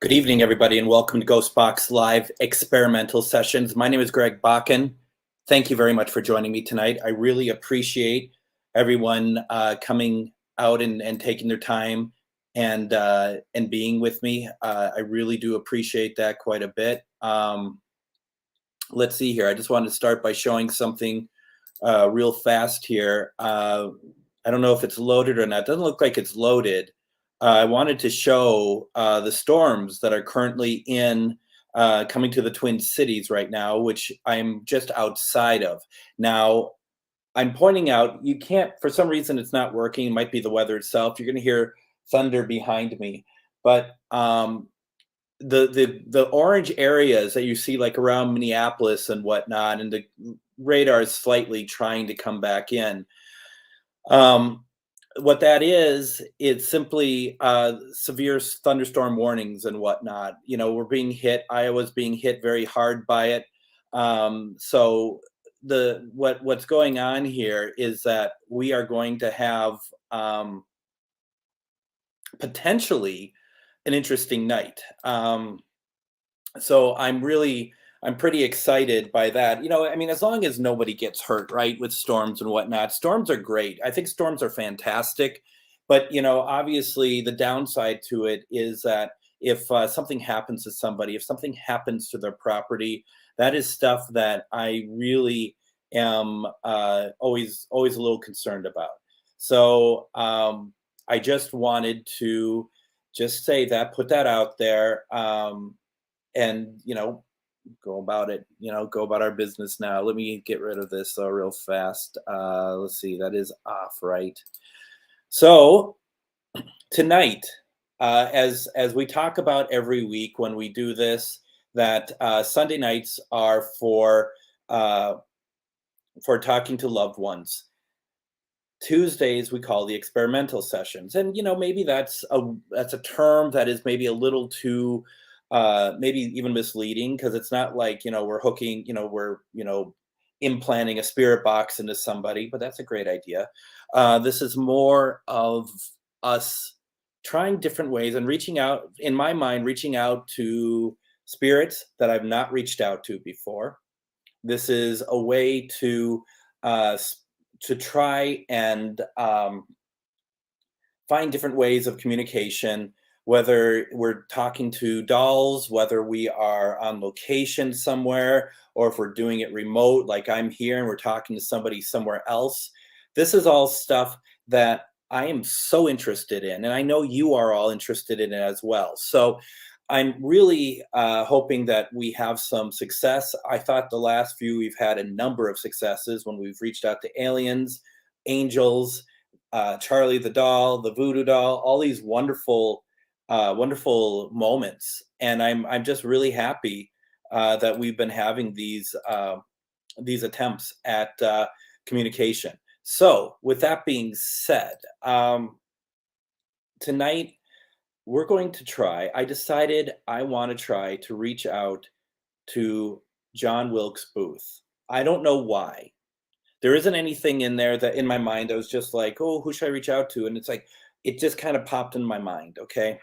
Good evening, everybody, and welcome to GhostBox Live Experimental Sessions. My name is Greg Bakken. Thank you very much for joining me tonight. I really appreciate everyone coming out and taking their time and being with me. I really do appreciate that quite a bit. Let's see here. I just wanted to start by showing something real fast here. I don't know if it's loaded or not. It doesn't look like it's loaded. I wanted to show the storms that are currently coming to the Twin Cities right now, which I'm just outside of. Now, I'm pointing out you can't, for some reason, it's not working. It might be the weather itself. You're going to hear thunder behind me, but the orange areas that you see, like around Minneapolis and whatnot, and the radar is slightly trying to come back in. What that is, it's simply severe thunderstorm warnings and whatnot. You know, we're being hit. Iowa's being hit very hard by it. So what's going on here is that we are going to have potentially an interesting night. So I'm pretty excited by that. You know, I mean, as long as nobody gets hurt, right, with storms and whatnot. Storms are great. I think storms are fantastic. But, you know, obviously the downside to it is that if something happens to somebody, if something happens to their property, that is stuff that I really am always a little concerned about. So I just wanted to just say that, put that out there, and go about it. Go about our business now. Let me get rid of this real fast. Let's see, that is off, right? So tonight, as we talk about every week when we do this, that Sunday nights are for talking to loved ones. Tuesdays we call the experimental sessions, and maybe that's a term that is maybe a little too maybe even misleading, because it's not like we're hooking, we're implanting a spirit box into somebody, but that's a great idea. This is more of us trying different ways and reaching out, in my mind, reaching out to spirits that I've not reached out to before. This is a way to try and find different ways of communication, whether we're talking to dolls, whether we are on location somewhere, or if we're doing it remote, like I'm here and we're talking to somebody somewhere else. This is all stuff that I am so interested in, and I know you are all interested in it as well. So I'm really hoping that we have some success. I thought the last few we've had a number of successes when we've reached out to aliens, angels, Charlie the doll, the voodoo doll, all these wonderful moments, and I'm just really happy that we've been having these attempts at communication. So, with that being said, tonight we're going to try. I decided I want to try to reach out to John Wilkes Booth. I don't know why. There isn't anything in there that in my mind I was just like, oh, who should I reach out to? And it's like it just kind of popped in my mind. Okay.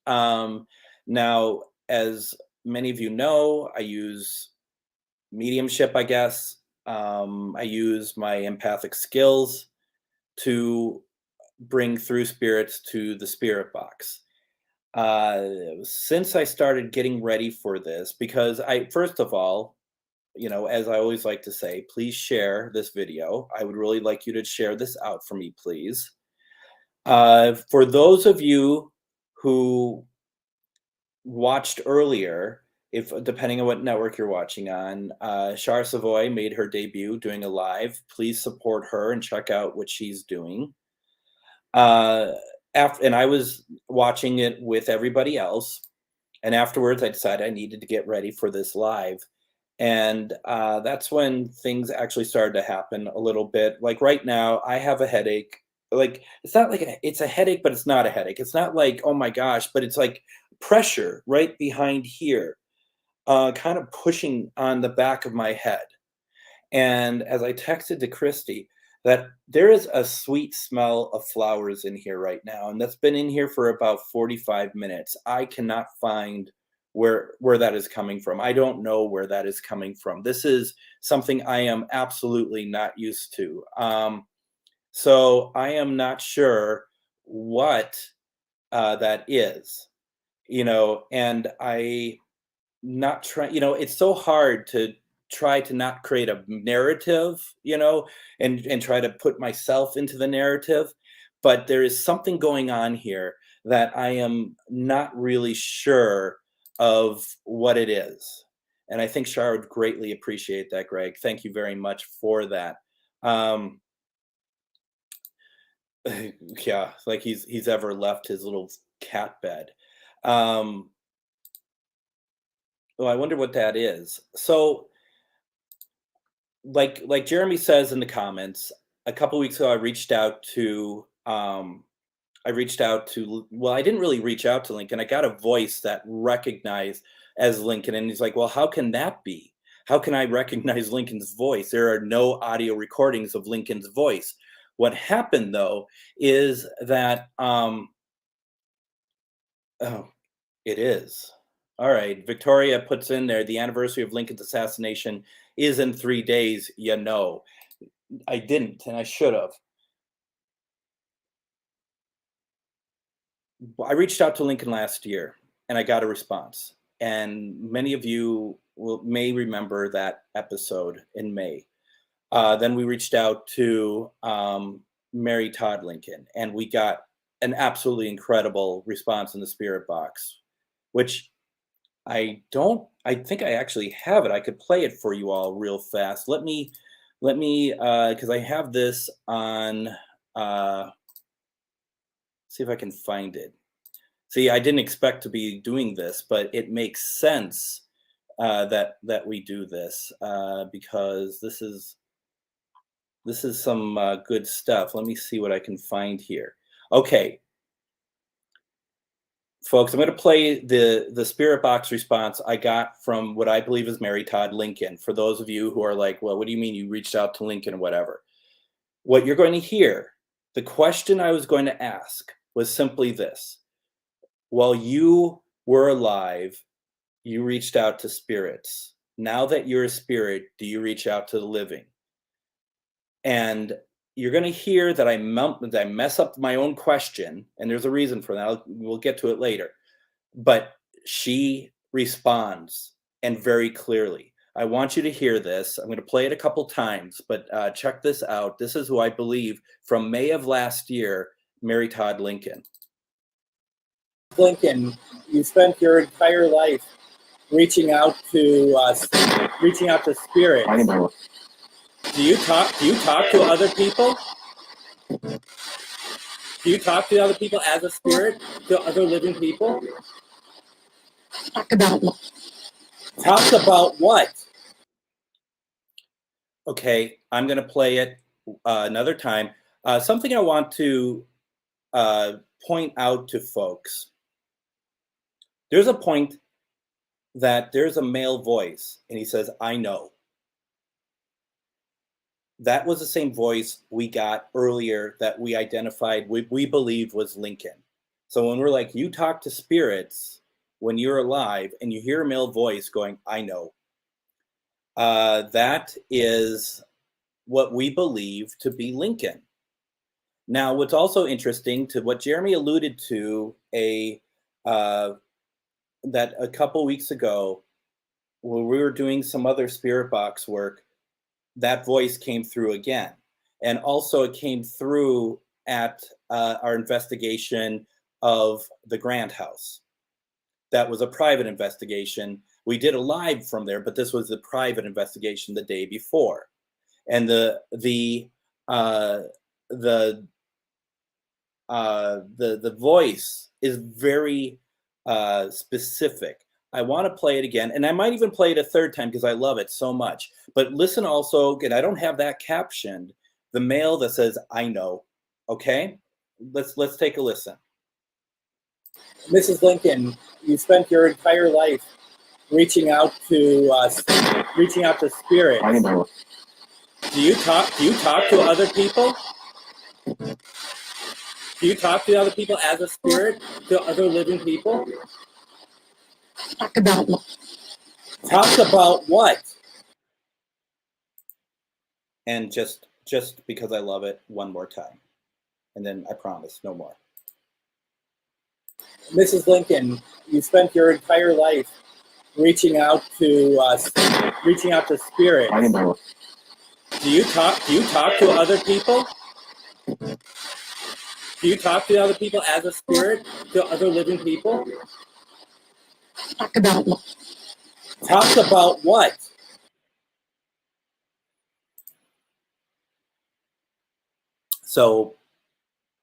Now, as many of you know, I use mediumship, I guess. I use my empathic skills to bring through spirits to the spirit box. Since I started getting ready for this, because first of all, as I always like to say, please share this video. I would really like you to share this out for me, please. For those of you who watched earlier, if depending on what network you're watching on, Char Savoy made her debut doing a live. Please support her and check out what she's doing. And I was watching it with everybody else, and afterwards I decided I needed to get ready for this live. And that's when things actually started to happen a little bit. Like right now, I have a headache. Like it's not like it's a headache, but it's not a headache. It's not like, oh my gosh, but it's like pressure right behind here, kind of pushing on the back of my head. And as I texted to Christy, that there is a sweet smell of flowers in here right now, and that's been in here for about 45 minutes. I cannot find where that is coming from. I don't know where that is coming from. This is something I am absolutely not used to. So I am not sure what that is, and I not try, it's so hard to try to not create a narrative, and try to put myself into the narrative, but there is something going on here that I am not really sure of what it is. And I think Shar would greatly appreciate that, Greg. Thank you very much for that. Um, yeah, like he's ever left his little cat bed. Um, oh, I wonder what that is. So, like Jeremy says in the comments, a couple weeks ago, I reached out to, well, I didn't really reach out to Lincoln. I got a voice that recognized as Lincoln, and he's like, well, how can that be? How can I recognize Lincoln's voice? There are no audio recordings of Lincoln's voice. What happened though is that oh, it is. All right, Victoria puts in there, the anniversary of Lincoln's assassination is in 3 days, I didn't, and I should have. I reached out to Lincoln last year, and I got a response. And many of you may remember that episode in May. Then we reached out to Mary Todd Lincoln, and we got an absolutely incredible response in the spirit box, which I think I actually have it. I could play it for you all real fast. Let me, because I have this on, see if I can find it. See, I didn't expect to be doing this, but it makes sense that we do this because this is some good stuff. Let me see what I can find here. Okay, folks, I'm going to play the spirit box response I got from what I believe is Mary Todd Lincoln. For those of you who are like, well, what do you mean you reached out to Lincoln or whatever? What you're going to hear, the question I was going to ask was simply this. While you were alive, you reached out to spirits. Now that you're a spirit, do you reach out to the living? And you're going to hear that I mess up my own question, and there's a reason for that. We'll get to it later. But she responds, and very clearly. I want you to hear this. I'm going to play it a couple times, but check this out. This is who I believe from May of last year, Mary Todd Lincoln. Lincoln, you spent your entire life reaching out to spirits. I know. Do you talk to other people? Do you talk to other people as a spirit, to other living people? Talk about what? Okay, I'm going to play it another time. Something I want to point out to folks. There's a point that there's a male voice, and he says, I know. That was the same voice we got earlier that we identified, we believe was Lincoln. So when we're like, you talk to spirits when you're alive and you hear a male voice going, I know. That is what we believe to be Lincoln. Now, what's also interesting to what Jeremy alluded to, that a couple weeks ago, when we were doing some other spirit box work, that voice came through again. And also it came through at our investigation of the Grant House. That was a private investigation. We did a live from there, but this was the private investigation the day before. And the voice is very specific. I want to play it again, and I might even play it a third time because I love it so much. But listen also, and I don't have that captioned, the male that says, I know. Okay? Let's take a listen. Mrs. Lincoln, you spent your entire life reaching out to spirits. I know. Do you talk to other people? Do you talk to other people as a spirit, to other living people? Talk about Talk about what? And just because I love it, one more time. And then I promise, no more. Mrs. Lincoln, you spent your entire life reaching out to spirits. Do you talk to other people? Do you talk to other people as a spirit, to other living people? talk about Talk about what? So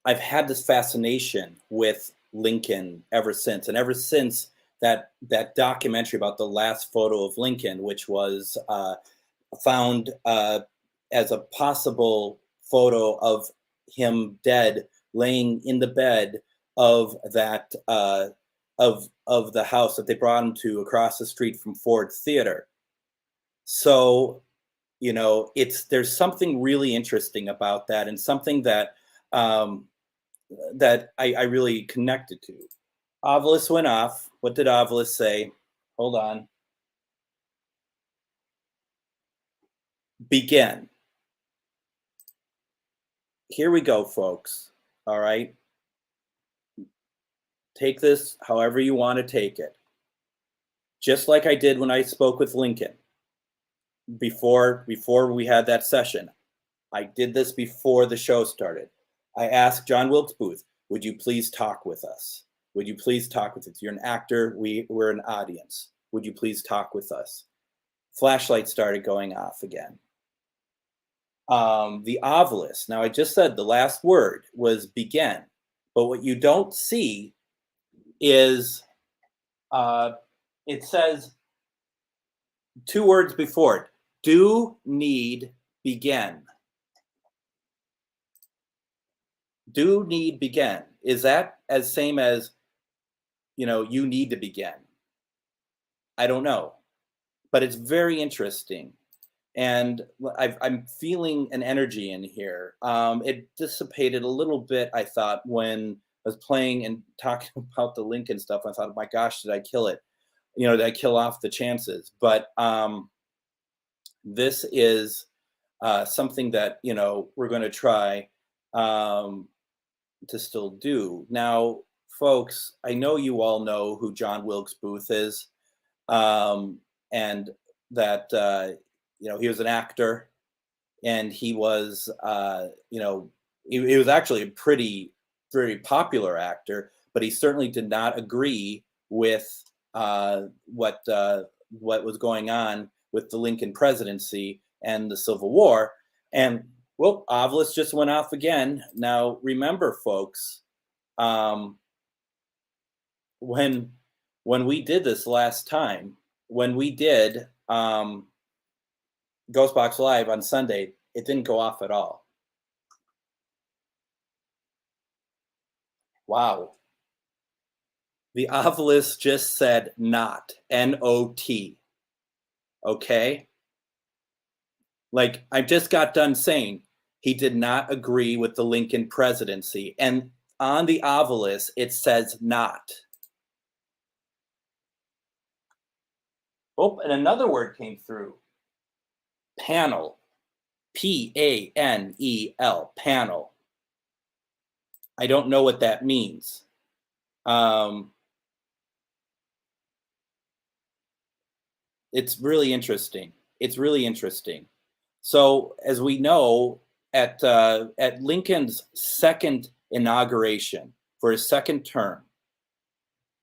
I've had this fascination with Lincoln ever since, and ever since that documentary about the last photo of Lincoln, which was found as a possible photo of him dead, laying in the bed of that of the house that they brought him to across the street from Ford Theater. So, there's something really interesting about that, and something that um, I really connected to. Ovilus went off. What did Ovilus say? Hold on. Begin. Here we go, folks. All right. Take this however you want to take it. Just like I did when I spoke with Lincoln before we had that session. I did this before the show started. I asked John Wilkes Booth, would you please talk with us? Would you please talk with us? You're an actor. We're an audience. Would you please talk with us? Flashlight started going off again. The Ovilus. Now, I just said the last word was begin, but what you don't see is it says two words before it: do, need, begin. Do, need, begin. Is that as same as, you need to begin? I don't know, but it's very interesting. And I'm feeling an energy in here. It dissipated a little bit, I thought, when I was playing and talking about the Lincoln stuff. I thought, oh my gosh, did I kill it? Did I kill off the chances? But this is something that, we're going to try to still do. Now, folks, I know you all know who John Wilkes Booth is, and that he was an actor, and he was he was actually a pretty very popular actor, but he certainly did not agree with what was going on with the Lincoln presidency and the Civil War. And well, Ovilus just went off again. Now, remember, folks, when we did this last time, when we did GhostBox Live on Sunday, it didn't go off at all. Wow. The Ovilus just said not, N-O-T. Okay? Like, I just got done saying he did not agree with the Lincoln presidency. And on the Ovilus, it says not. Oh, and another word came through. Panel. P-A-N-E-L. Panel. I don't know what that means. It's really interesting. It's really interesting. So, as we know, at Lincoln's second inauguration for his second term,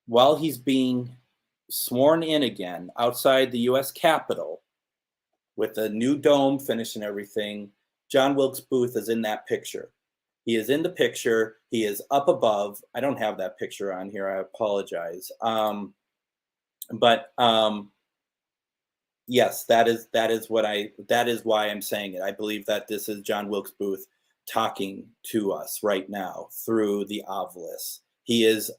while he's being sworn in again outside the U.S. Capitol with the new dome finish and everything, John Wilkes Booth is in that picture. He is in the picture. He is up above. I don't have that picture on here. I apologize. Yes, that is why I'm saying it. I believe that this is John Wilkes Booth talking to us right now through the Ovilus. He is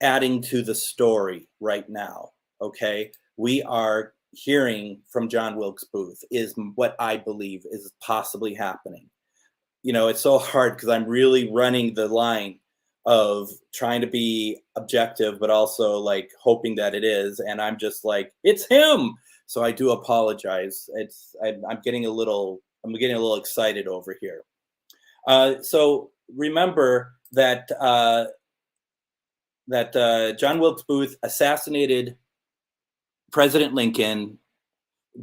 adding to the story right now. Okay, we are hearing from John Wilkes Booth is what I believe is possibly happening. It's so hard because I'm really running the line of trying to be objective, but also like hoping that it is. And I'm just like, it's him. So I do apologize. I'm getting a little excited over here. So remember that John Wilkes Booth assassinated President Lincoln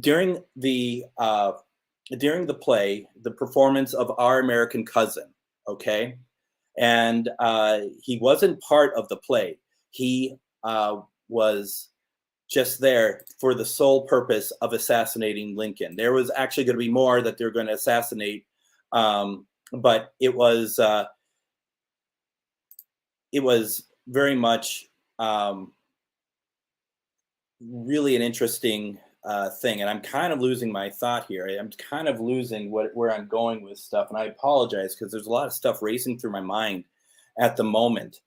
during the play, the performance of Our American Cousin. Okay, and he wasn't part of the play. He was just there for the sole purpose of assassinating Lincoln. There was actually going to be more that they're going to assassinate, but it was very much really an interesting thing. And I'm kind of losing my thought here. I'm kind of losing where I'm going with stuff. And I apologize because there's a lot of stuff racing through my mind at the moment.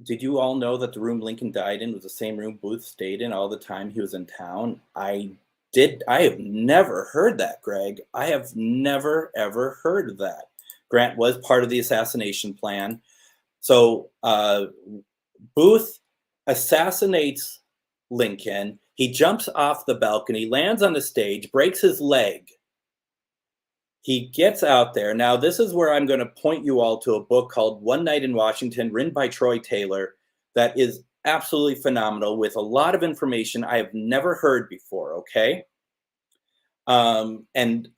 Did you all know that the room Lincoln died in was the same room Booth stayed in all the time he was in town? I have never heard that, Greg. I have never, ever heard of that. Grant was part of the assassination plan. So Booth assassinates Lincoln. He jumps off the balcony, lands on the stage, breaks his leg. He gets out there. Now, this is where I'm going to point you all to a book called One Night in Washington, written by Troy Taylor, that is absolutely phenomenal with a lot of information I have never heard before, okay? And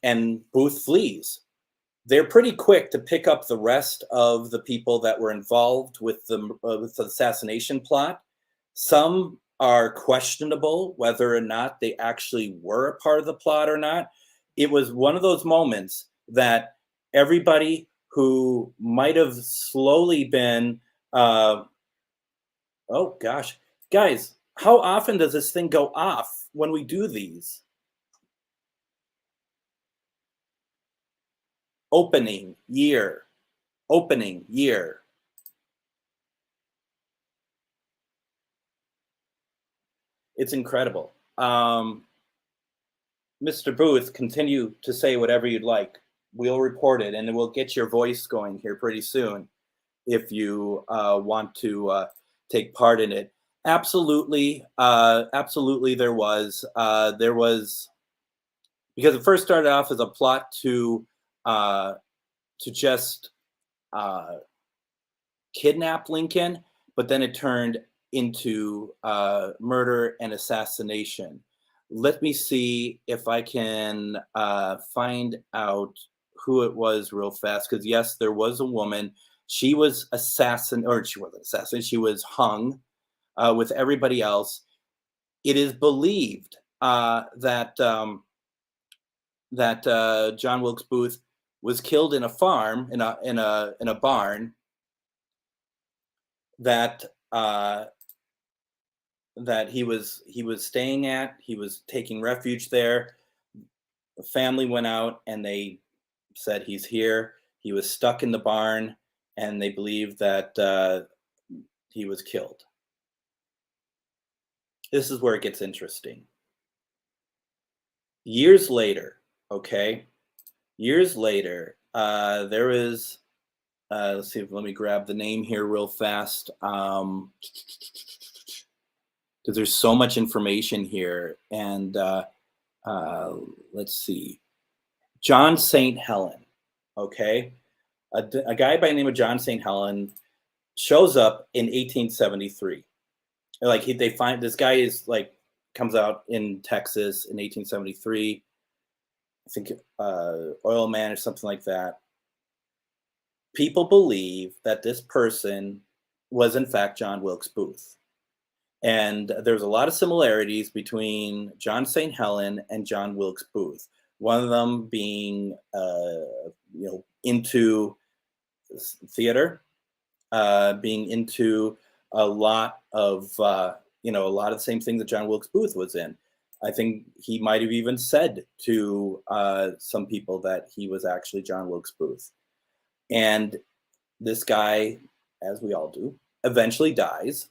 Booth flees. They're pretty quick to pick up the rest of the people that were involved with the assassination plot. Some are questionable whether or not they actually were a part of the plot or not. It was one of those moments that everybody who might have slowly been, oh gosh, guys, how often does this thing go off when we do these? Opening year. It's incredible. Mr. Booth, continue to say whatever you'd like. We'll report it, and we'll get your voice going here pretty soon if you want to take part in it. Absolutely, absolutely. There was because it first started off as a plot to just kidnap Lincoln, but then it turned into murder and assassination. Let me see if I can find out who it was real fast, because yes, there was a woman. She was she wasn't assassinated. She was hung with everybody else. It is believed that John Wilkes Booth was killed in a farm in a barn that he was staying at. He was taking refuge there. The family went out and they said he's here. He was stuck in the barn, and they believe that he was killed. This is where it gets interesting. Years later, there is let's see, let me grab the name here real fast, because there's so much information here. And let's see, John St. Helen, okay? A guy by the name of John St. Helen shows up in 1873. Like they find this guy is like comes out in Texas in 1873. I think oil man or something like that. People believe that this person was in fact John Wilkes Booth. And there's a lot of similarities between John St. Helen and John Wilkes Booth. One of them being, into theater, being into a lot of the same things that John Wilkes Booth was in. I think he might have even said to some people that he was actually John Wilkes Booth. And this guy, as we all do, eventually dies.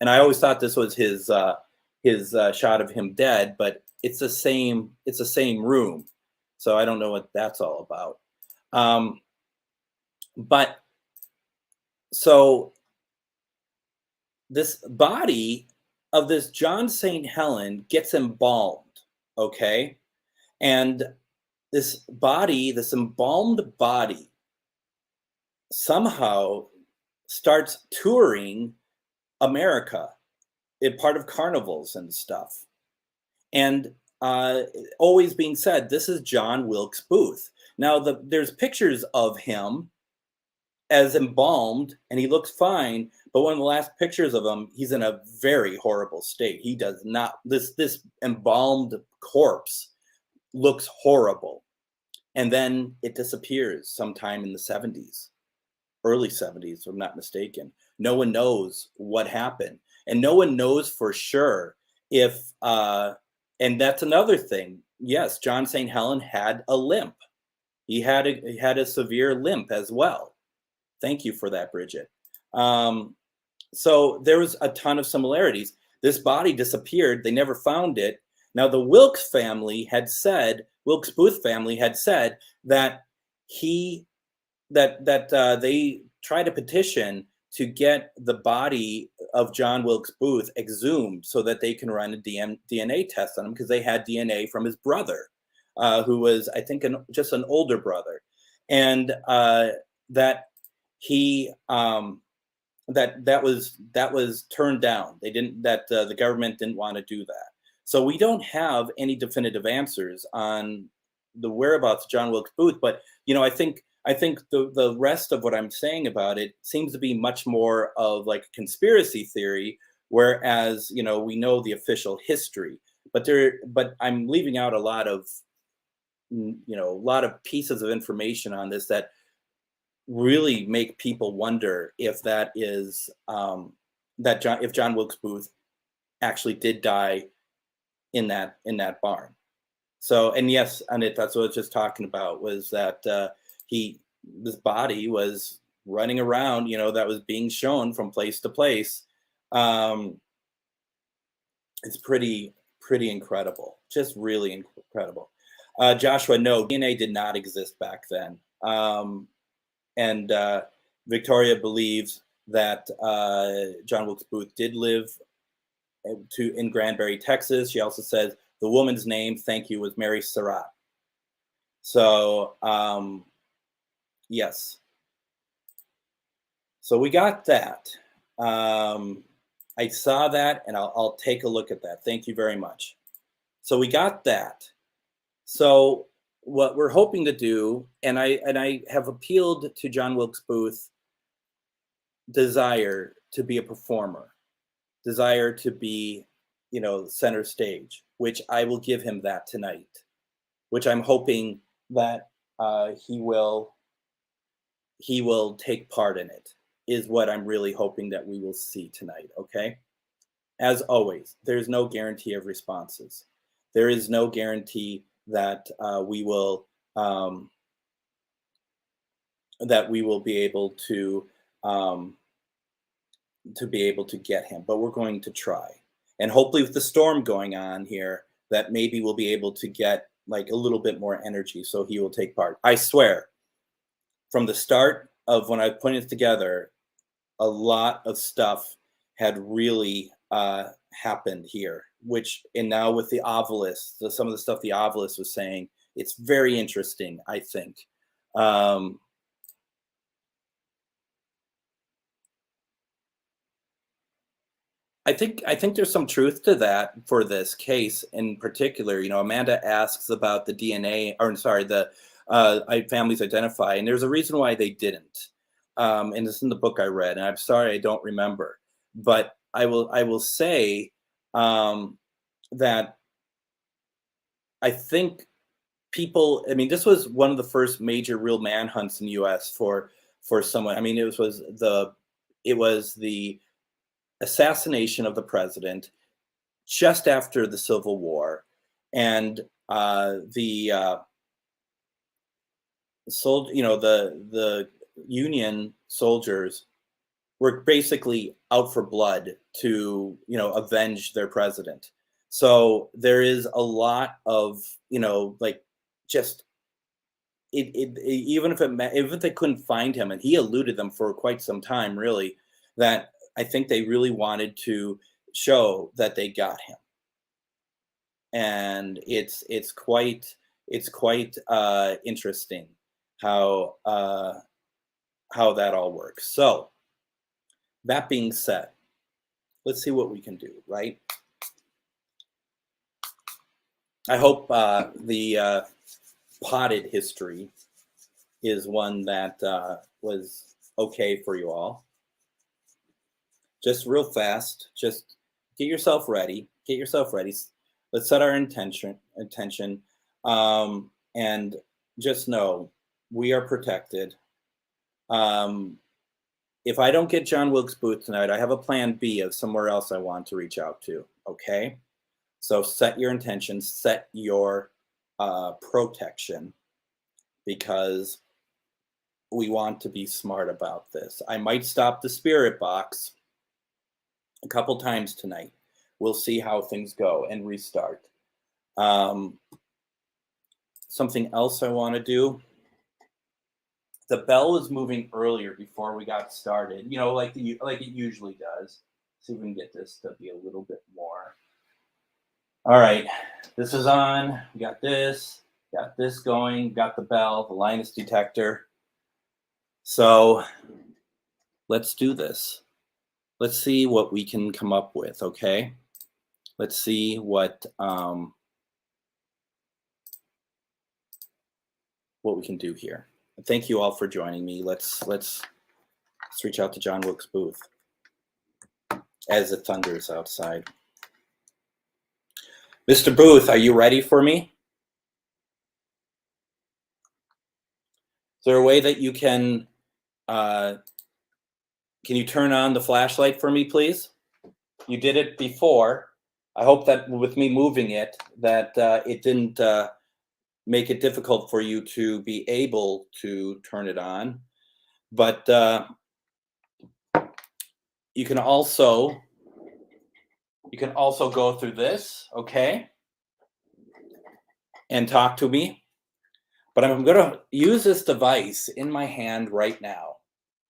And I always thought this was his shot of him dead, but it's the same room. So I don't know what that's all about. But so this body of this John St. Helen gets embalmed, okay? And this body, this embalmed body, somehow starts touring America, part of carnivals and stuff. And always being said, this is John Wilkes Booth. Now, there's pictures of him as embalmed, and he looks fine. But one of the last pictures of him, he's in a very horrible state. He does not. This embalmed corpse looks horrible, and then it disappears sometime in the 70s, early 70s, if I'm not mistaken. No one knows what happened, and no one knows for sure if. And that's another thing. Yes, John St. Helen had a limp. He had a severe limp as well. Thank you for that, Bridget. So there was a ton of similarities. This body disappeared. They never found it. Now the Wilkes Booth family had said that they tried a petition to get the body of John Wilkes Booth exhumed so that they can run a DNA test on him, because they had DNA from his brother, who was, I think, just an older brother, and that he that was turned down. They didn't. The government didn't want to do that. So we don't have any definitive answers on the whereabouts of John Wilkes Booth. But I think the rest of what I'm saying about it seems to be much more of like a conspiracy theory, whereas we know the official history. But I'm leaving out a lot of pieces of information on this that really make people wonder if that is if John Wilkes Booth actually did die in that barn. So, and yes, and that's what I was just talking about, was that this body was running around, that was being shown from place to place. It's pretty incredible, just really incredible. Joshua, no, DNA did not exist back then. And Victoria believes that John Wilkes Booth did live in Granbury, Texas. She also says the woman's name, thank you, was Mary Surratt. So yes. So we got that. I saw that, and I'll take a look at that. Thank you very much. So we got that. So what we're hoping to do, and I have appealed to John Wilkes Booth's desire to be a performer, desire to be, center stage, which I will give him that tonight, which I'm hoping that he will take part in it, is what I'm really hoping that we will see tonight, okay? As always, there's no guarantee of responses. There is no guarantee that we will be able to get him, but we're going to try. And hopefully with the storm going on here, that maybe we'll be able to get like a little bit more energy so he will take part. I swear, from the start of when I put it together, a lot of stuff had really happened here, and now with the obelisk, some of the stuff the obelisk was saying, it's very interesting, I think. I think there's some truth to that for this case in particular. Amanda asks about the DNA, or sorry, the families identify, and there's a reason why they didn't. And it's in the book I read, and I'm sorry I don't remember, but I will say that I think people. I mean, this was one of the first major real manhunts in the U.S. for someone. I mean, it was the assassination of the president just after the Civil War, and the Union soldiers were basically out for blood to, avenge their president. So there is a lot of, like just even if they couldn't find him, and he eluded them for quite some time, really, that I think they really wanted to show that they got him, and it's quite interesting how how that all works. So that being said, let's see what we can do, right? I hope the potted history is one that was okay for you all. Just real fast, just get yourself ready. Get yourself ready. Let's set our intention, and just know we are protected. If I don't get John Wilkes Booth tonight, I have a plan B of somewhere else I want to reach out to. Okay, so set your intentions, set your protection, because we want to be smart about this. I might stop the spirit box a couple times tonight. We'll see how things go and restart. Something else I want to do. The bell was moving earlier before we got started, like it usually does. See if we can get this to be a little bit more. All right, this is on. We got this going. Got the bell, the Linus detector. So let's do this. Let's see what we can come up with, okay? Let's see what we can do here. Thank you all for joining me. Let's reach out to John Wilkes Booth as it thunders outside. Mr. Booth, are you ready for me? Is there a way that you can you turn on the flashlight for me, please? You did it before. I hope that with me moving it, that it didn't make it difficult for you to be able to turn it on. But you can also go through this, okay, and talk to me. But I'm going to use this device in my hand right now,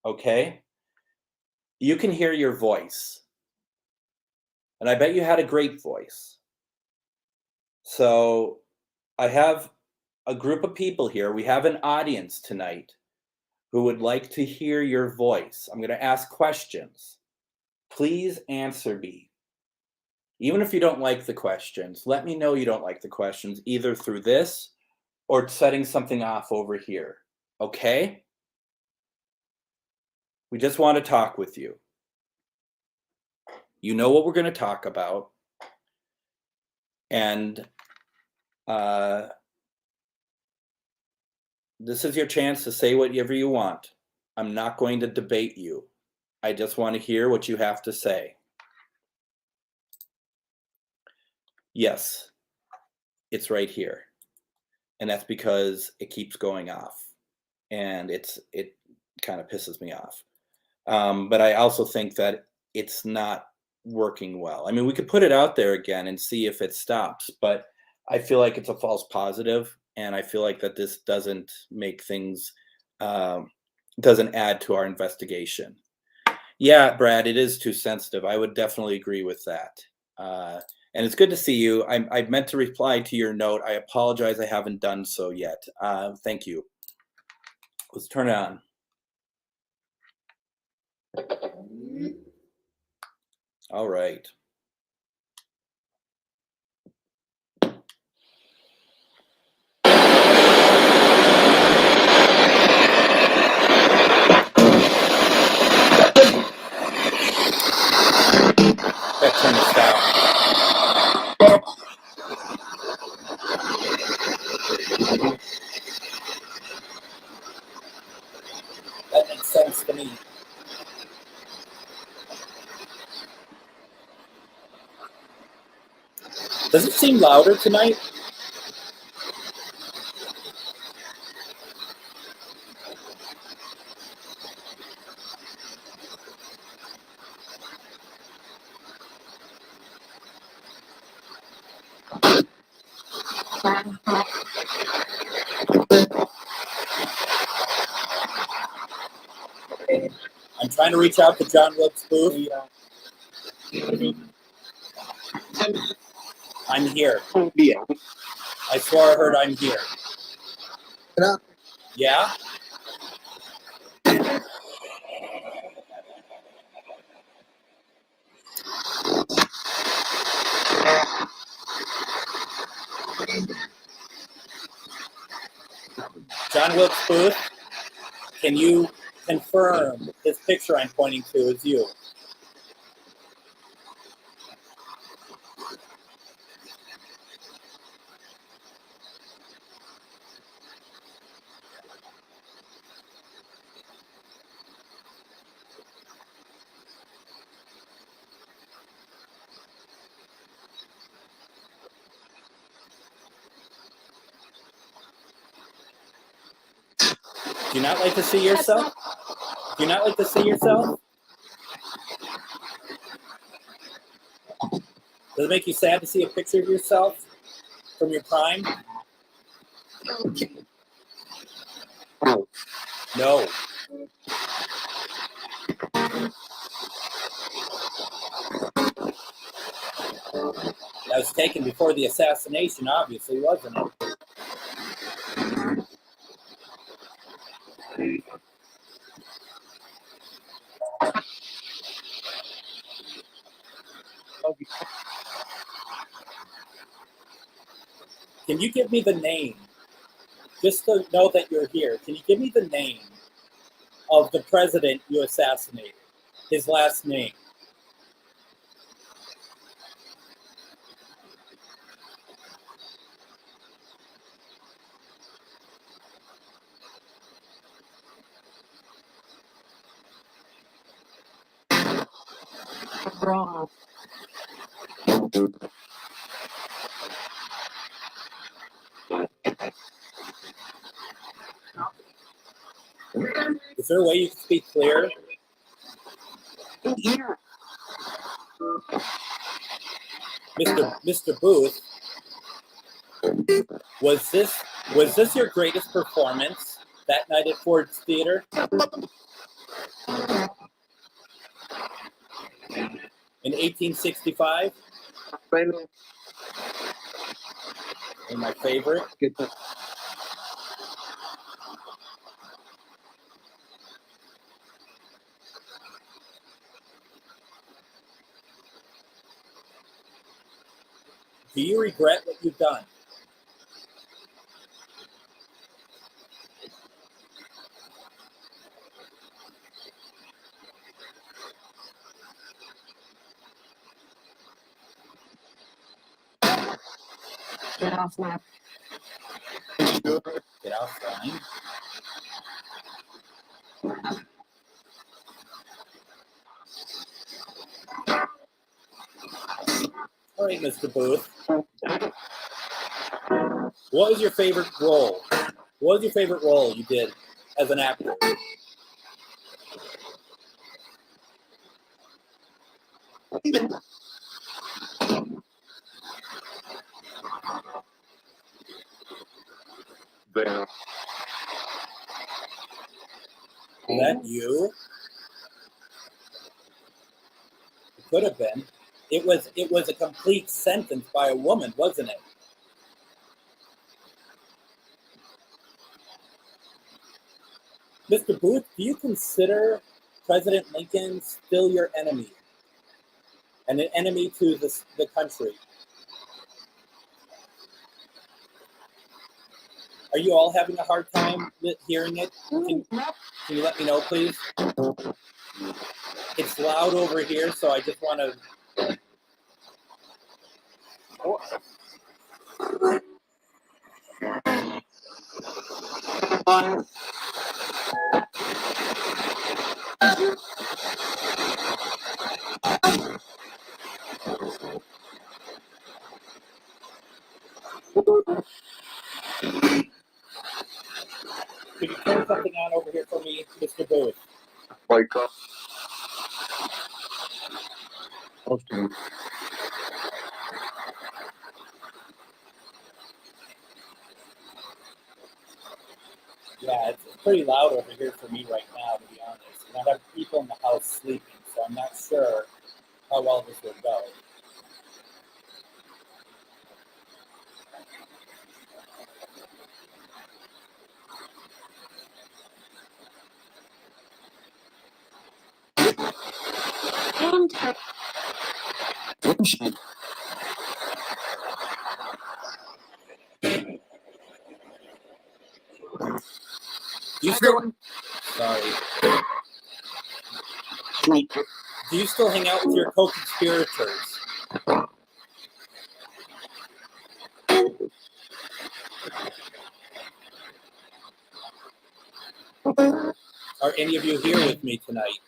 okay? You can hear your voice. And I bet you had a great voice. So I have a group of people here. We have an audience tonight who would like to hear your voice. I'm going to ask questions. Please answer me. Even if you don't like the questions, let me know you don't like the questions, either through this or setting something off over here. Okay? We just want to talk with you. You know what we're going to talk about. And this is your chance to say whatever you want. I'm not going to debate you. I just want to hear what you have to say. Yes, it's right here. And that's because it keeps going off. And it kind of pisses me off. But I also think that it's not working well. I mean, we could put it out there again and see if it stops, but I feel like it's a false positive, and I feel like that this doesn't make things, doesn't add to our investigation. Yeah, Brad, it is too sensitive. I would definitely agree with that. And it's good to see you. I meant to reply to your note. I apologize I haven't done so yet. Thank you. Let's turn it on. All right. That turn this down. That makes sense to me. Does it seem louder tonight? I'm trying to reach out to John Wilkes Booth. I'm here. Yeah. I swore I heard I'm here. Yeah? John Wilkes Booth, can you confirm this picture I'm pointing to is you? Do you not like to see yourself? Do you not like to see yourself? Does it make you sad to see a picture of yourself from your prime? No. That was taken before the assassination, obviously, wasn't it? Can you give me the name? Just to know that you're here, can you give me the name of the president you assassinated? His last name. Wrong. Is there a way you can speak clear? Here. Mr. Booth, was this your greatest performance that night at Ford's Theater? In 1865? And my favorite? Do you regret what you've done? Get off my. Get off line. All right, Mr. Booth. What was your favorite role? What was your favorite role you did as an actor? There. Is that you? It could have been. It was a complete sentence by a woman, wasn't it? Mr. Booth, do you consider President Lincoln still your enemy? And an enemy to the country? Are you all having a hard time hearing it? Can you let me know, please? It's loud over here, so I just want to... Could you turn something on over here for me, Mr. Booth? Like Yeah, it's pretty loud over here for me right now, to be honest. And I have people in the house sleeping, so I'm not sure how well this will go. Do you still? Sorry. Do you still hang out with your co-conspirators? Are any of you here with me tonight?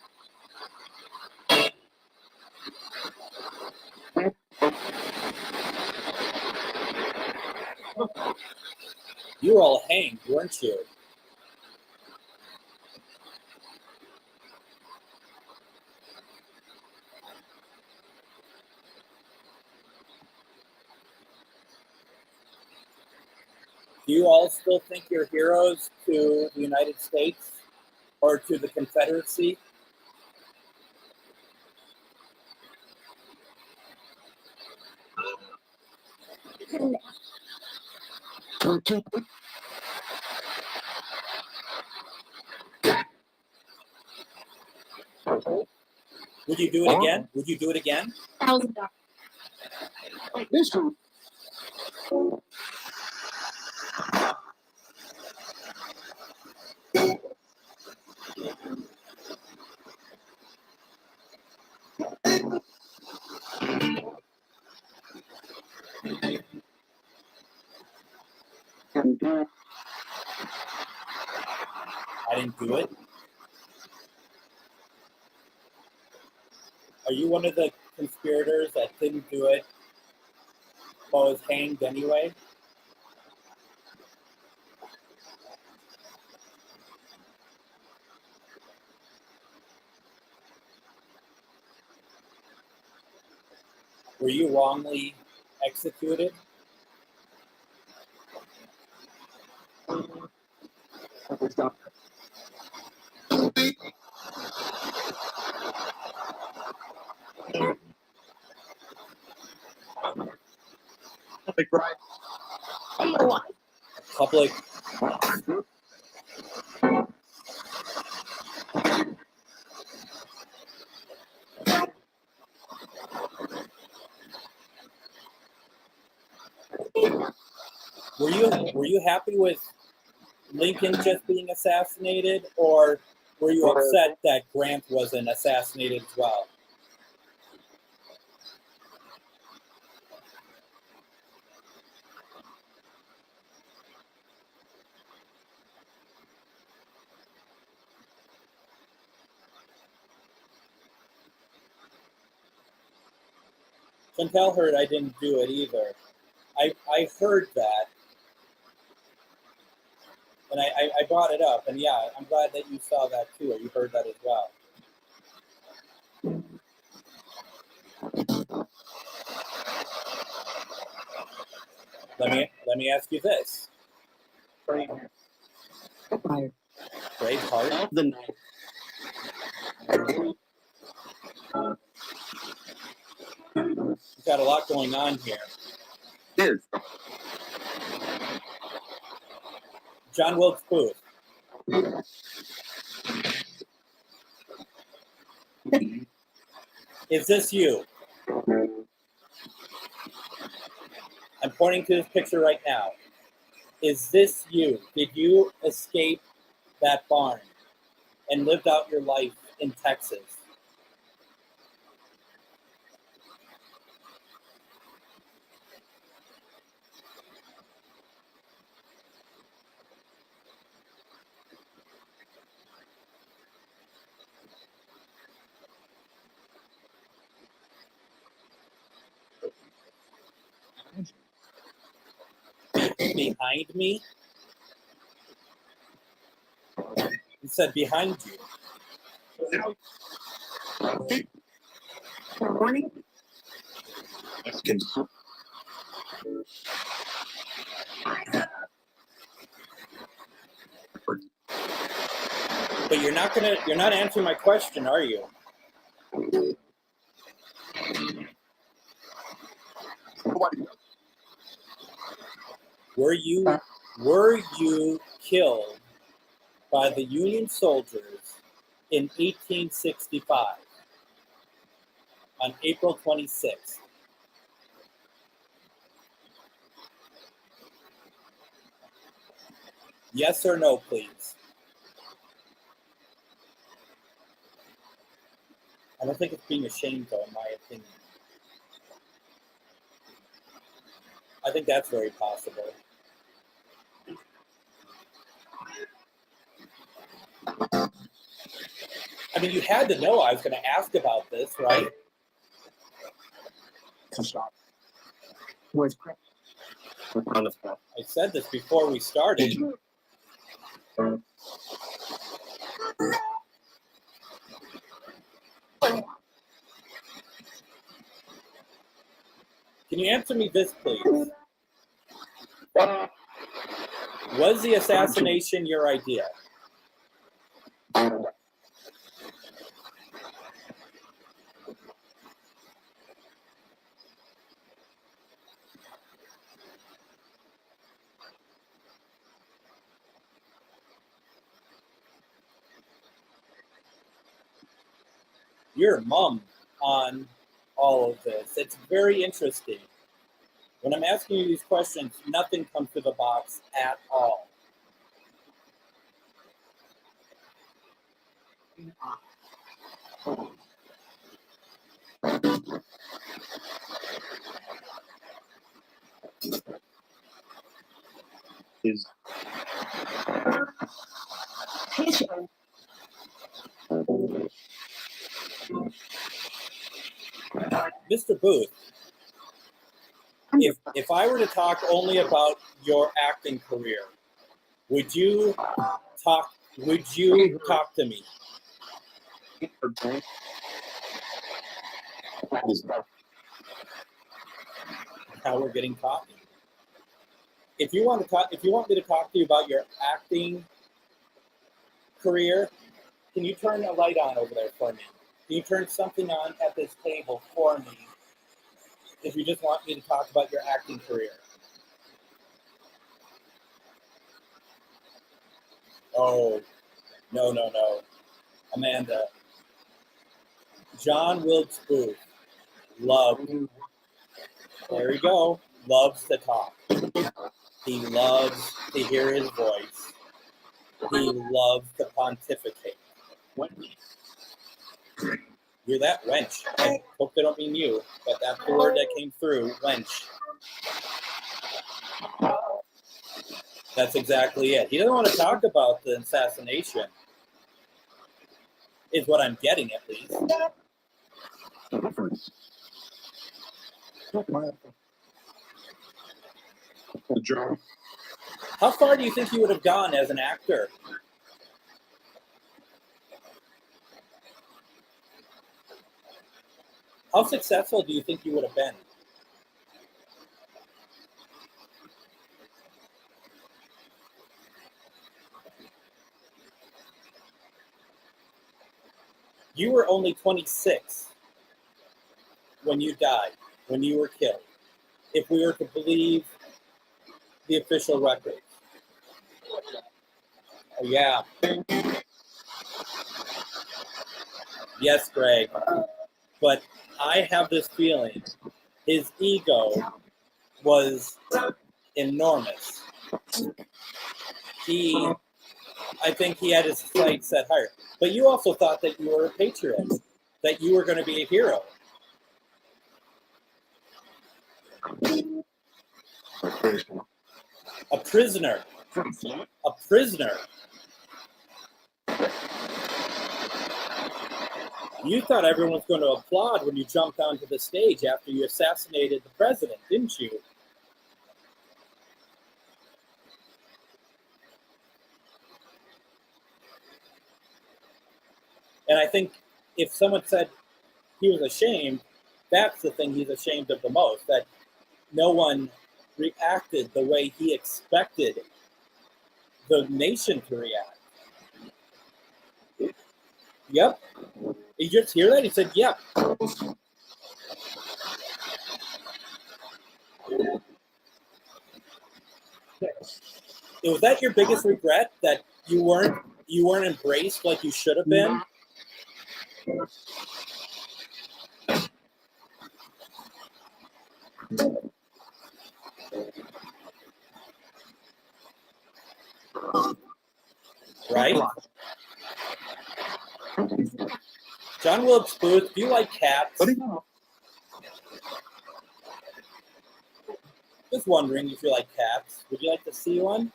You were all hanged, weren't you? Do you all still think you're heroes to the United States or to the Confederacy? Would you do it again? Would you do it again? I didn't do it. Are you one of the conspirators that didn't do it but was hanged anyway? Were you wrongly executed? Public. Were you happy with Lincoln just being assassinated, or were you upset that Grant wasn't assassinated as well? Chantel heard I didn't do it either. I heard that, and I brought it up, and yeah, I'm glad that you saw that too, or you heard that as well. Let me ask you this. Braveheart. We've got a lot going on here. John Wilkes Booth. Is this you? I'm pointing to this picture right now. Is this you? Did you escape that barn and lived out your life in Texas? Behind me? He said behind you. Morning. But you're not answering my question, are you? Were you killed by the Union soldiers in 1865 on April 26th? Yes or no, please. I don't think it's being ashamed, though, in my opinion. I think that's very possible. I mean, you had to know I was going to ask about this, right? I said this before we started. Can you answer me this, please? Was the assassination your idea? You're mum on all of this. It's very interesting. When I'm asking you these questions, nothing comes to the box at all. Mr. Booth, if I were to talk only about your acting career, would you talk to me? Now we're getting talking. If you want me to talk to you about your acting career, can you turn a light on over there for me? Can you turn something on at this table for me if you just want me to talk about your acting career? Oh, no. Amanda, John Wilkes Booth there we go, loves to talk. He loves to hear his voice. He loves to pontificate. You're that wench. I hope they don't mean you, but that's the word that came through, wench. That's exactly it. He doesn't want to talk about the assassination, is what I'm getting at least. How far do you think you would have gone as an actor? How successful do you think you would have been? You were only 26 when you died, when you were killed, if we were to believe the official records. Oh, yeah. Yes, Greg. But I have this feeling his ego was enormous. I think he had his sights set higher. But you also thought that you were a patriot, that you were going to be a hero. A prisoner. A prisoner. You thought everyone was going to applaud when you jumped onto the stage after you assassinated the president, didn't you? And I think if someone said he was ashamed, that's the thing he's ashamed of the most, that no one reacted the way he expected the nation to react. Yep. You just hear that? He said, yep. Was that your biggest regret, that you weren't embraced like you should have been? Right? John Wilkes Booth, do you like cats? Just wondering if you like cats. Would you like to see one?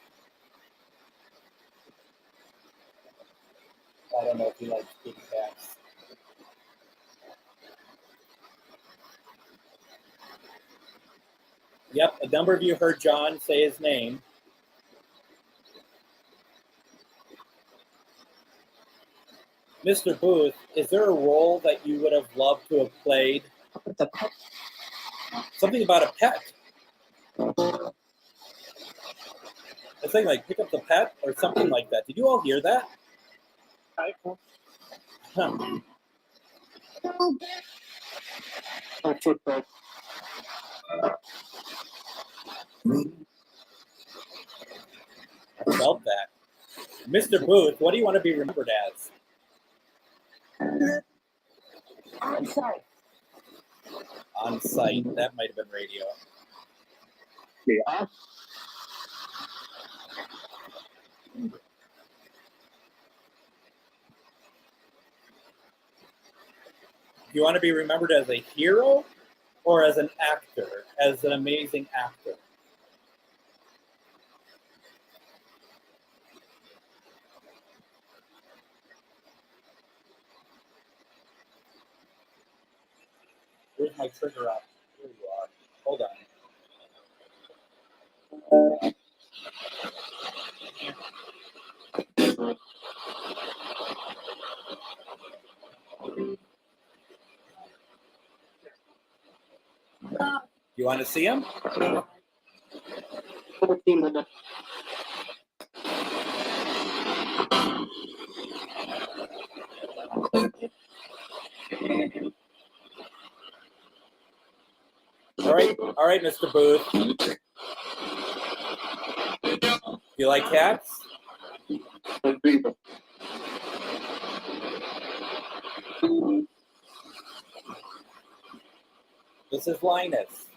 I don't know if you like big cats. Yep, a number of you heard John say his name. Mr. Booth, is there a role that you would have loved to have played? Something about a pet. A thing like pick up the pet or something like that. Did you all hear that? Huh. I felt that. Mr. Booth, what do you want to be remembered as? On site. On site. That might have been radio. Yeah. Do you want to be remembered as a hero or as an actor, as an amazing actor? Where's my trigger up? Here you are. Hold on. You want to see him? All right, Mr. Booth. Do you like cats? This is Linus.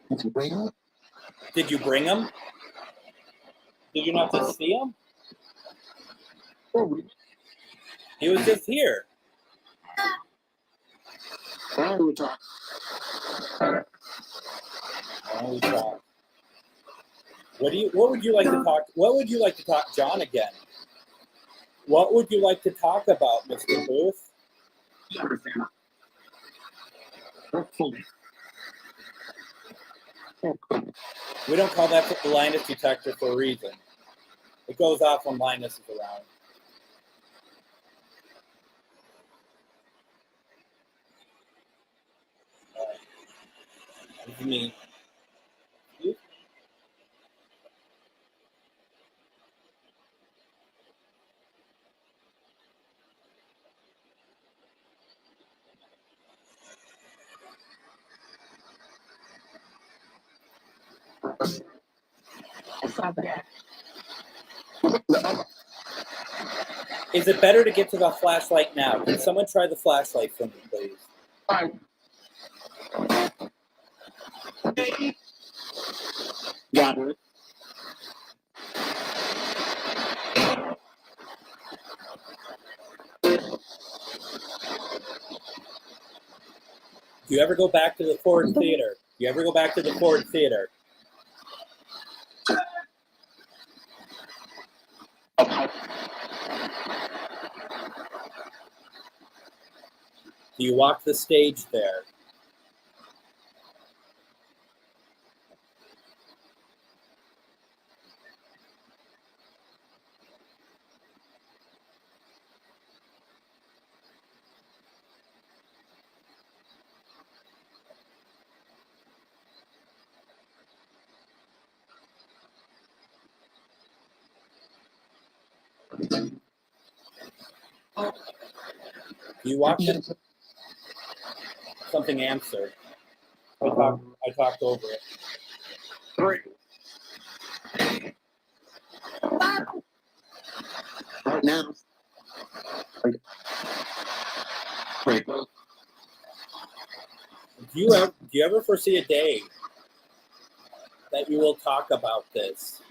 Did you bring him? Did you bring him? Did you not just see him? He was just here. Now we talk. Now we talk. What would you like to talk? What would you like to talk, John, again? What would you like to talk about, Mr. Booth? We don't call that the Linus detector for a reason. It goes off when Linus is around. What do you mean? I saw that. Is it better to get to the flashlight now? Can someone try the flashlight for me, please? Got it. Do you ever go back to the Ford Theater? Do you ever go back to the Ford Theater? Do you walk the stage there? You watch it? Something answered. I talked over it. 3. Right now. Wait. Do you ever foresee a day that you will talk about this?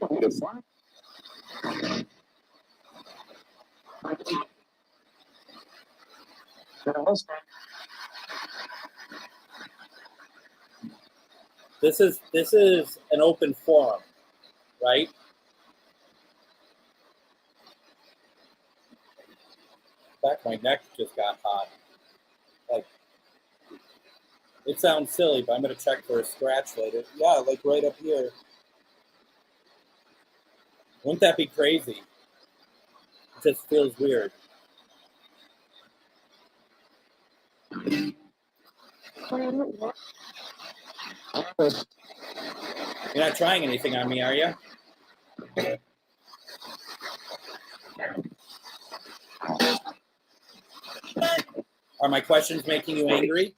This is an open forum, right? Back of my neck just got hot. Like, it sounds silly, but I'm gonna check for a scratch later. Yeah, like right up here. Wouldn't that be crazy? It just feels weird. You're not trying anything on me, are you? Are my questions making you angry?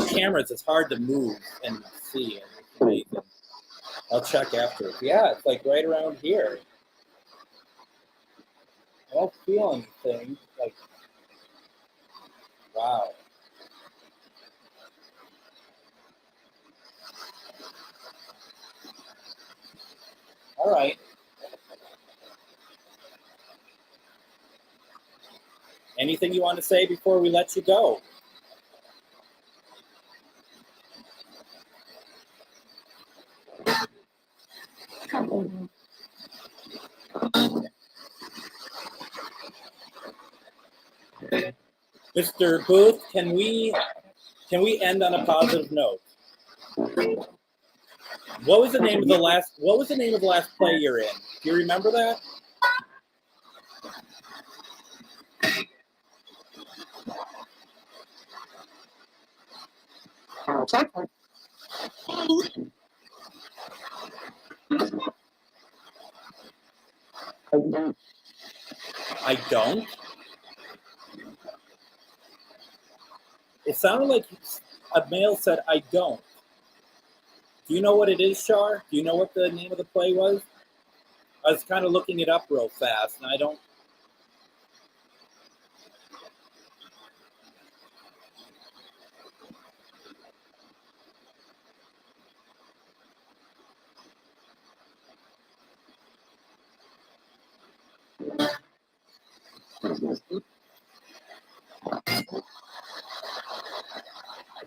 Cameras, it's hard to move and see. It's amazing. I'll check after. Yeah, it's like right around here. I don't feel anything. Like, wow. All right. Anything you want to say before we let you go? Mr. Booth, can we end on a positive note? What was the name of the last play you're in? Do you remember that? I don't. It sounded like a male said, I don't. Do you know what it is, Shar? Do you know what the name of the play was? I was kind of looking it up real fast, and I don't.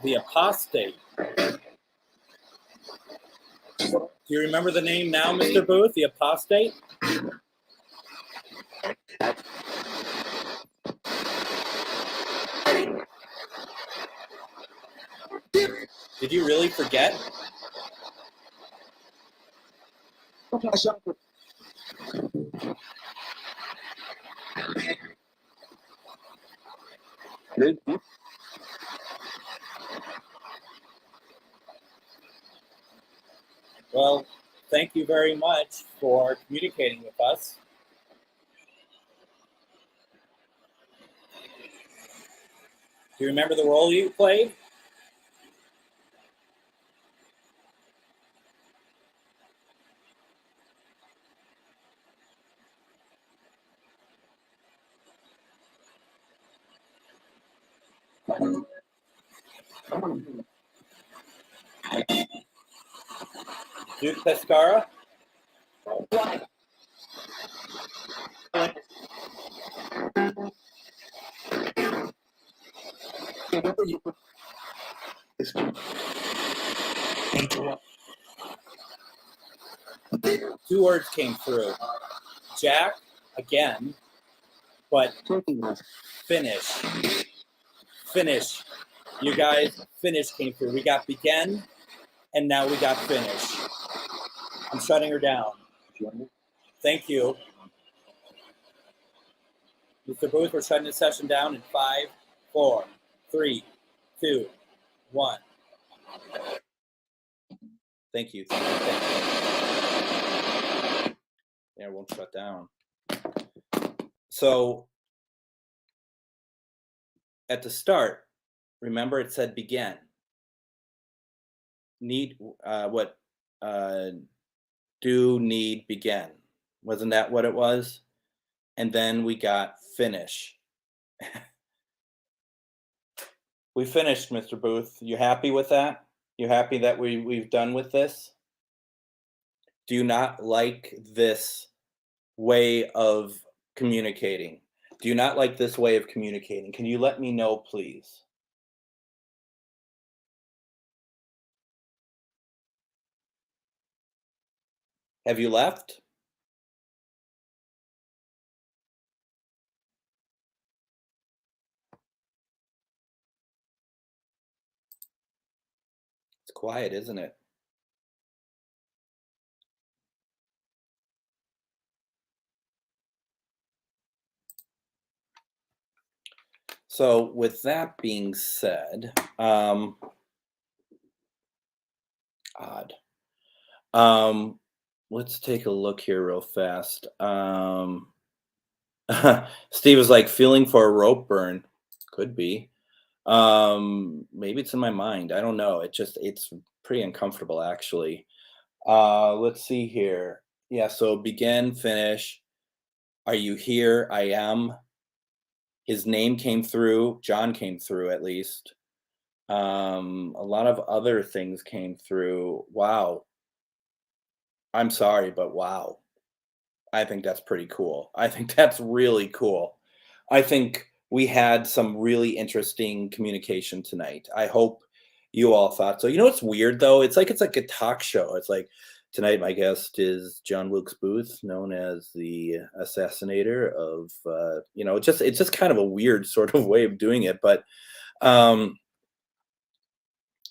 The Apostate. Do you remember the name now, Mr. Booth? The Apostate? Did you really forget? Well, thank you very much for communicating with us. Do you remember the role you played? Duke Pescara? Two words came through. Jack, again, but finish. Finish. You guys, finish came through. We got begin, and now we got finish. I'm shutting her down. Thank you. Mr. Booth, we're shutting the session down in 5, 4, 3, 2, 1. Thank you. Thank you. Thank you. Yeah, it won't shut down. So at the start, remember it said begin. Need do need begin. Wasn't that what it was? And then we got finish. We finished, Mr. Booth. You happy with that? You happy that we've done with this? Do you not like this way of communicating? Do you not like this way of communicating? Can you let me know, please? Have you left? It's quiet, isn't it? So with that being said, odd. Let's take a look here real fast. Steve is like feeling for a rope burn. Could be. Maybe it's in my mind. I don't know. It's pretty uncomfortable actually. Let's see here. Yeah, so begin, finish. Are you here? I am. His name came through. John came through at least. A lot of other things came through. Wow. I'm sorry, but wow. I think that's pretty cool. I think that's really cool. I think we had some really interesting communication tonight. I hope you all thought so. You know what's weird though? It's like a talk show. It's like tonight my guest is John Wilkes Booth, known as the assassinator of it's just kind of a weird sort of way of doing it, but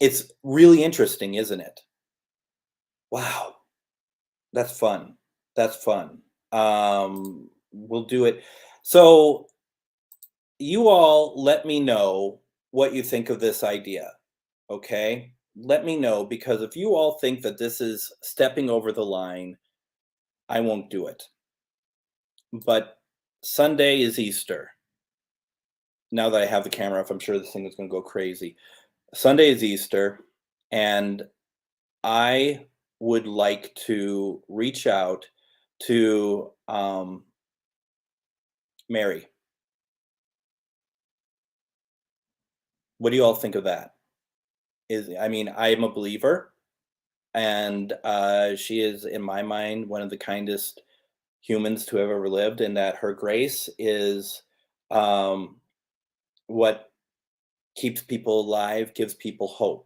it's really interesting, isn't it? Wow. That's fun. That's fun. We'll do it. So you all let me know what you think of this idea. Okay? Let me know, because if you all think that this is stepping over the line, I won't do it. But Sunday is Easter. Now that I have the camera off, I'm sure this thing is going to go crazy. Sunday is Easter, and I would like to reach out to Mary. What do you all think of that? I mean, I am a believer, and she is, in my mind, one of the kindest humans to have ever lived, and that her grace is what keeps people alive, gives people hope.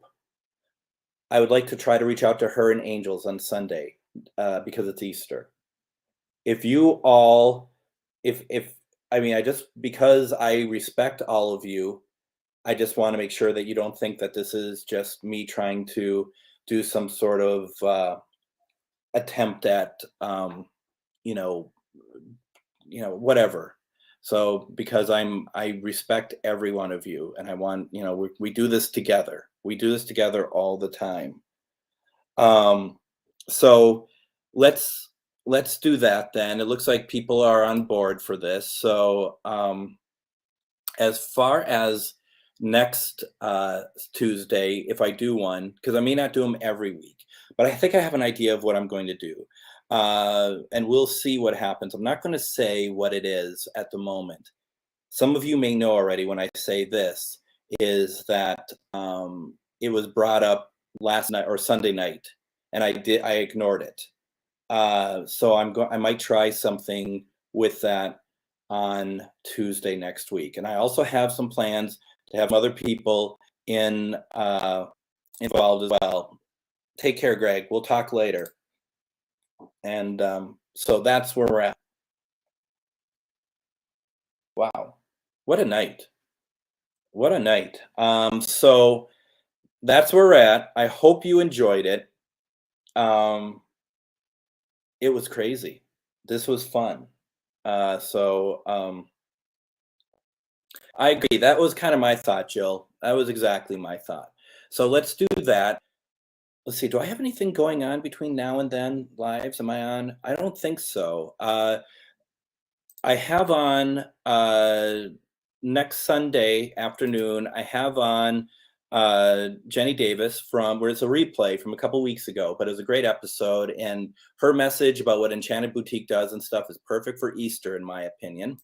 I would like to try to reach out to her and angels on Sunday because it's Easter. If you all, if I mean, because I respect all of you, I just want to make sure that you don't think that this is just me trying to do some sort of attempt at, whatever. So because I respect every one of you, and I want, we do this together. We do this together all the time. So let's do that then. It looks like people are on board for this. So as far as next Tuesday, if I do one, because I may not do them every week, but I think I have an idea of what I'm going to do. And we'll see what happens. I'm not going to say what it is at the moment. Some of you may know already when I say this, is that it was brought up last night or Sunday night, and I ignored it. So I might try something with that on Tuesday next week. And I also have some plans to have other people involved as well. Take care, Greg. We'll talk later. And so that's where we're at. Wow. What a night. What a night. So that's where we're at. I hope you enjoyed it. It was crazy. This was fun. I agree. That was kind of my thought, Jill. That was exactly my thought. So let's do that. Let's see. Do I have anything going on between now and then? Lives? Am I on? I don't think so. I have on next Sunday afternoon. I have on Jenny Davis from where it's a replay from a couple weeks ago, but it was a great episode. And her message about what Enchanted Boutique does and stuff is perfect for Easter, in my opinion.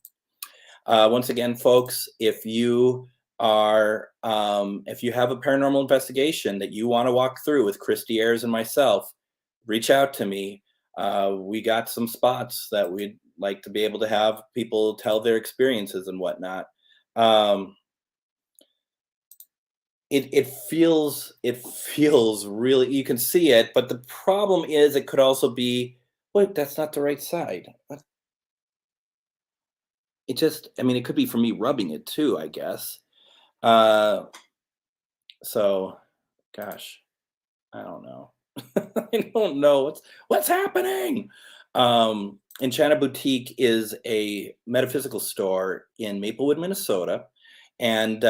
Once again, folks, if you are if you have a paranormal investigation that you want to walk through with Christy Ayers and myself, reach out to me. We got some spots that we'd like to be able to have people tell their experiences and whatnot. It feels really, you can see it, but the problem is it could also be, wait, that's not the right side. What? It just, I mean, it could be for me rubbing it too, I guess. So, gosh, I don't know. I don't know what's happening. Enchanted Boutique is a metaphysical store in Maplewood, Minnesota, and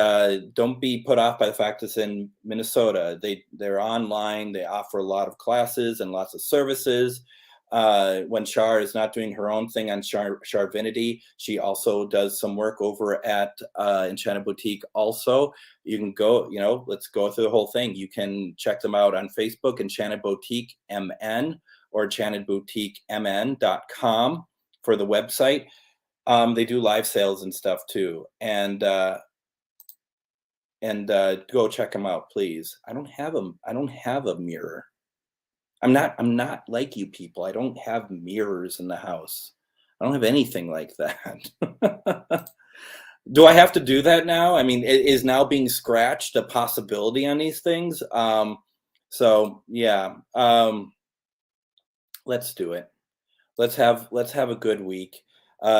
don't be put off by the fact it's in Minnesota. They're online. They offer a lot of classes and lots of services. When Char is not doing her own thing on Charvinity, she also does some work over at Enchanted Boutique also. You can go, let's go through the whole thing. You can check them out on Facebook, Enchanted Boutique MN, or enchantedboutiquemn.com for the website. They do live sales and stuff too. And go check them out, please. I don't have a mirror. I'm not like you people. I don't have mirrors in the house. I don't have anything like that. Do I have to do that now? I mean, is now being scratched a possibility on these things? So yeah, let's do it. Let's have a good week.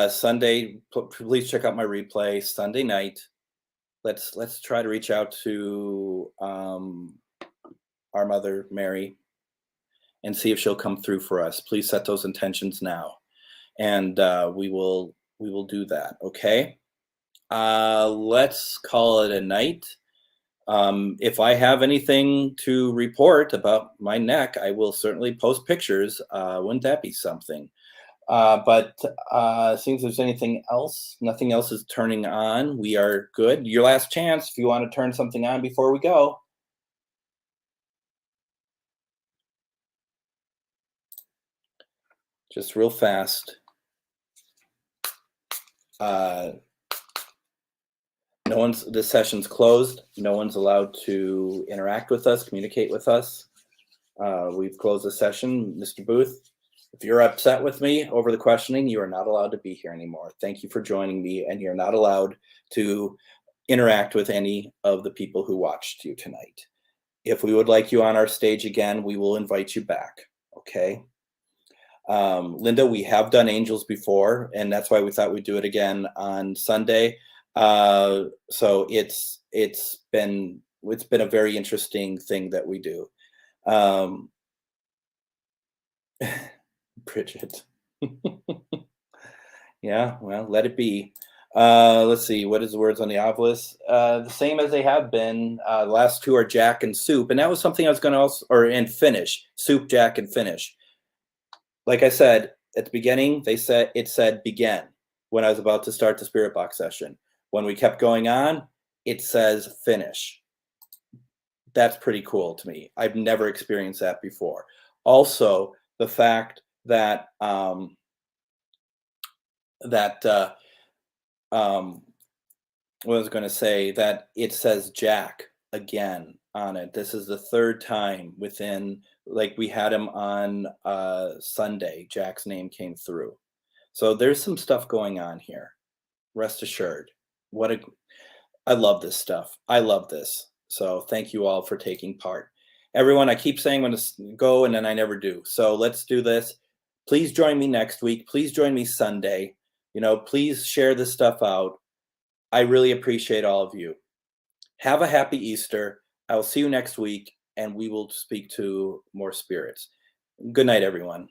Sunday, please check out my replay Sunday night. Let's try to reach out to our mother Mary and see if she'll come through for us. Please set those intentions now, and we will do that. Okay. Let's call it a night. If I have anything to report about my neck, I will certainly post pictures. Wouldn't that be something? But seems there's anything else, nothing else is turning on. We are good. Your last chance if you want to turn something on before we go. Just real fast. This session's closed. No one's allowed to interact with us, communicate with us. We've closed the session. Mr. Booth, if you're upset with me over the questioning, you are not allowed to be here anymore. Thank you for joining me, and you're not allowed to interact with any of the people who watched you tonight. If we would like you on our stage again, we will invite you back, okay? Linda, we have done angels before, and that's why we thought we'd do it again on Sunday. So it's been a very interesting thing that we do. Bridget. Yeah, well, let it be. Let's see, what is the words on the obelisk? The same as they have been. The last two are Jack and Soup, and that was something I was going to also, and Finish. Soup, Jack, and Finish. Like I said at the beginning, it said begin when I was about to start the Spirit Box session. When we kept going on, it says finish. That's pretty cool to me. I've never experienced that before. Also, the fact that what I was going to say, that it says Jack again on it. This is the third time within, like, we had him on Sunday. Jack's name came through. So there's some stuff going on here. Rest assured. I love this stuff. I love this. So thank you all for taking part. Everyone, I keep saying I'm going to go, and then I never do. So let's do this. Please join me next week. Please join me Sunday. Please share this stuff out. I really appreciate all of you. Have a happy Easter. I will see you next week, and we will speak to more spirits. Good night, everyone.